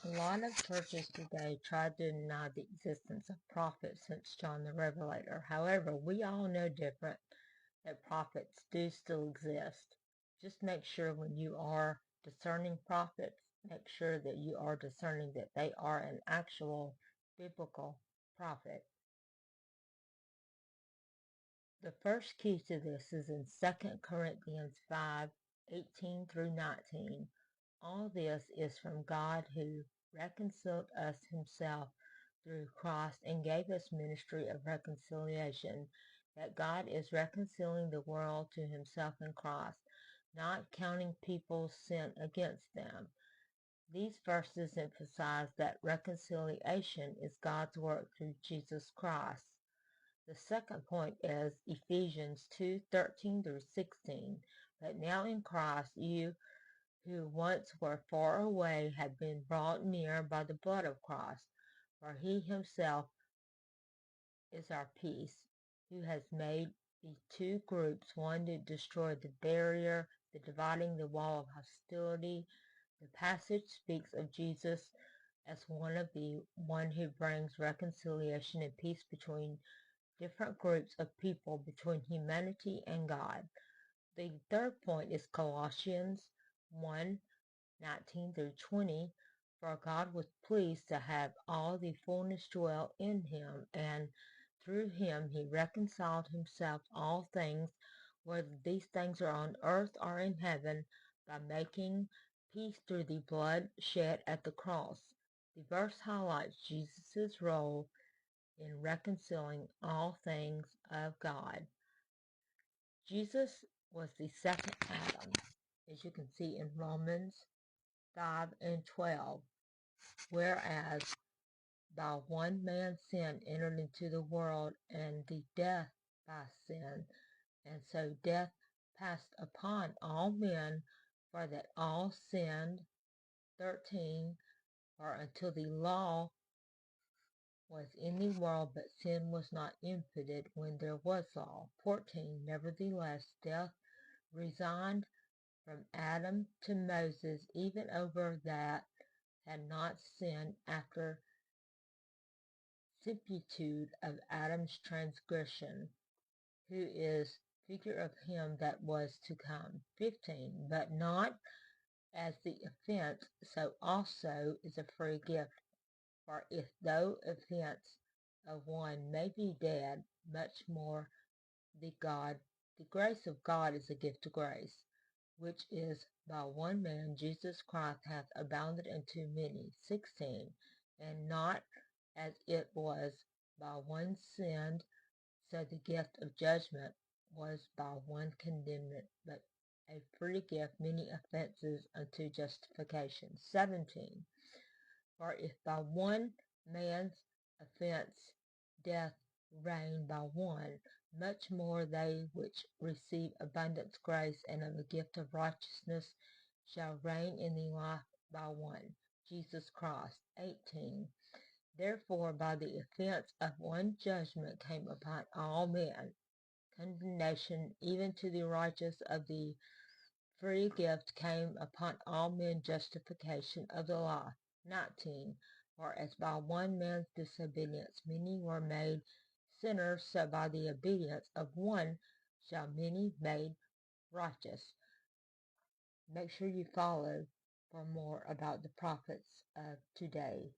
A lot of churches today try to deny the existence of prophets since John the Revelator. However, we all know different, that prophets do still exist. Just make sure when you are discerning prophets, make sure that you are discerning that they are an actual biblical prophet. The first key to this is in 2 Corinthians 5:18 through 19. All this is from God, who reconciled us himself through Christ and gave us ministry of reconciliation, that God is reconciling the world to himself in Christ, not counting people's sin against them. These verses emphasize that reconciliation is God's work through Jesus Christ. The second point is Ephesians 2:13 through 16. But now in Christ, you who once were far away have been brought near by the blood of Christ, for he himself is our peace, who has made the two groups one to destroy the barrier, the dividing the wall of hostility. The passage speaks of Jesus as one who brings reconciliation and peace between different groups of people, between humanity and God. The third point is Colossians 1:19 through 20. For God was pleased to have all the fullness dwell in him, and through him he reconciled himself all things, whether these things are on earth or in heaven, by making peace through the blood shed at the cross. The verse highlights Jesus' role in reconciling all things of God. Jesus was the second Adam, as you can see in Romans 5:12, whereas by one man's sin entered into the world, and the death by sin, and so death passed upon all men, for that all sinned. 13, for until the law was in the world, but sin was not imputed when there was law. 14, nevertheless, death resigned from Adam to Moses, even over that had not sinned, after similitude of Adam's transgression, who is figure of him that was to come. 15, but not as the offense, so also is a free gift. For if though offense of one may be dead, much more the grace of God is a gift of grace, which is by one man Jesus Christ hath abounded unto many. 16, and not as it was by one sinned, so the gift of judgment was by one condemned, but a free gift many offenses unto justification. 17, for if by one man's offense death reigned by one, much more they which receive abundant grace and of the gift of righteousness shall reign in the life by one, Jesus Christ. 18, therefore by the offense of one judgment came upon all men, condemnation even to the righteous; of the free gift came upon all men justification of the law. 19, for as by one man's disobedience many were made sinners, so by the obedience of one shall many be made righteous. Make sure you follow for more about the prophets of today.